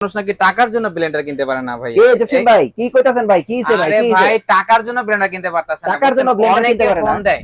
মানুষ নাকি টাকার জন্য ব্লেন্ডার কিনতে পারে না ভাই। এই জসিম ভাই কি কইতাছেন ভাই? কি হইছে ভাই? আরে কি হইছে? ভাই টাকার জন্য ব্লেন্ডার কিনতে পারতাছেন না, টাকার জন্য ব্লেন্ডার কিনতে পারে না? ফোন দেয়।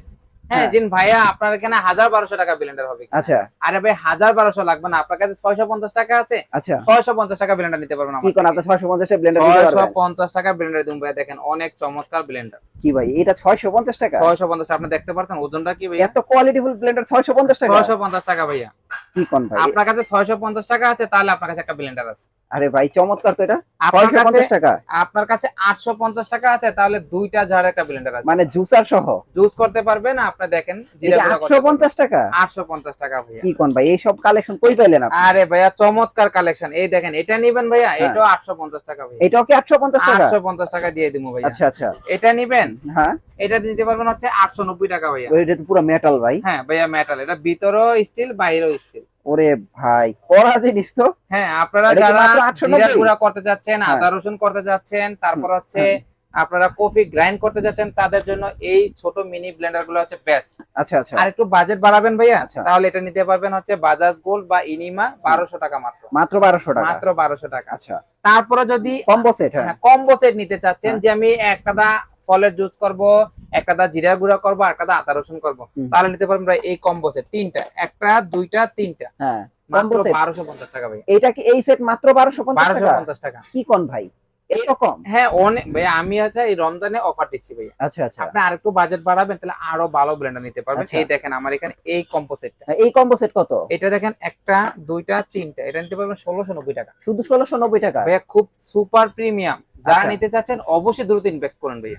হ্যাঁ জিন ভাইয়া আপনার এখানে 1000-1200 টাকা ব্লেন্ডার হবে কিনা? আচ্ছা আরে ভাই 1000-1200 লাগবে না, আপনার কাছে 650 টাকা আছে, আচ্ছা 650 টাকা ব্লেন্ডার নিতে পারবেন কি আমার কোন থেকে। আপনি 650 এ ব্লেন্ডার দিতে পারবেন? 650 টাকা ব্লেন্ডার দিন ভাই, দেখেন অনেক চমৎকার ব্লেন্ডার। কি ভাই এটা 650 টাকা? 650 আপনি দেখতে পারতেন ওজনটা কি ভাইয়া? এত কোয়ালিটিফুল ব্লেন্ডার 650 টাকা? 650 টাকা ভাইয়া। কি কোন ভাই? আপনার কাছে 650 টাকা আছে, তাহলে আপনার কাছে একটা ব্লেন্ডার আছে। আরে ভাই চমৎকার তো এটা। আপনার কাছে 650 টাকা আপনার কাছে 850 টাকা আছে, তাহলে দুইটা জার একটা ব্লেন্ডার আছে, মানে জুসার সহ জুস করতে পারবেন। আপনি দেখেন জিরা এটা গুঁড়া করতে পারবেন। 850 টাকা? 850 টাকা ভাইয়া। কি কোন ভাই এই সব কালেকশন কই পাইলেন আপনি? আরে ভাইয়া চমৎকার কালেকশন, এই দেখেন এটা নিবেন ভাইয়া, হ্যাঁ। এটাও 850 টাকা ভাইয়া। এটাও কি 850 টাকা? 850 টাকা দিয়ে দিমু ভাইয়া। আচ্ছা আচ্ছা এটা নিবেন, হ্যাঁ এটা দিতে পারবেন হচ্ছে 890 টাকা ভাইয়া। এটা তো পুরো মেটাল ভাই। হ্যাঁ ভাইয়া মেটাল, এটা ভিতরও স্টিল বাইরেও স্টিল। ওরে ভাই কড়া জিনিস তো। হ্যাঁ আপনারা এটা কি যারা মাত্র 890? জিরা গুঁড়া করতে যাচ্ছেন, হ্যাঁ। আদা রসুন করতে যাচ্ছেন, তারপর হচ্ছে আপনারা কফি গ্রাইন্ড করতে যাচ্ছেন, তাদের জন্য এই ছোট মিনি ব্লেন্ডার গুলো হচ্ছে বেস্ট। আচ্ছা আচ্ছা আর একটু বাজেট বাড়াবেন ভাইয়া, আচ্ছা। তাহলে এটা নিতে পারবেন হচ্ছে বাজাজ গোল্ড বা ইনিমা, 1200 টাকা মাত্র। মাত্র 1200 টাকা? মাত্র 1200 টাকা। আচ্ছা তারপরে যদি কম্বো সেট? হ্যাঁ কম্বো সেট নিতে চাচ্ছেন, হ্যাঁ। যে আমি একটা দা ফলের জুস করব, একটা দা জিরা গুঁড়া করব, একটা দা আদা রসুন করব, হুম। তাহলে নিতে পারবেন ভাই এই কম্বো সেট তিনটা, একটা দুইটা তিনটা, হ্যাঁ মাত্র কম্বো সেট 1250 টাকা ভাই। এটা কি এই সেট মাত্র 1250 টাকা? 1250 টাকা। কি কোন ভাই এত কম? হ্যাঁ অনেক ভাই, আমি হচ্ছে এই রমজানে অফার দিচ্ছি ভাই। আচ্ছা আচ্ছা আপনি আরেকটু বাজেট বাড়াবেন, তাহলে আরো ভালো ব্লেন্ডার নিতে পারবেন। আচ্ছা। এই দেখেন আমার এখানে এই কম্বো সেটটা, এই কম্বো সেট কত? এটা দেখেন একটা দুইটা তিনটা, এটা নিতে পারবেন 1690 টাকা। শুধু 1690 টাকা? ভাইয়া খুব সুপার প্রিমিয়াম, যারা আচ্ছা। নিতে চাচ্ছেন অবশ্যই দ্রুত ইনভেস্ট করুন ভাইয়া।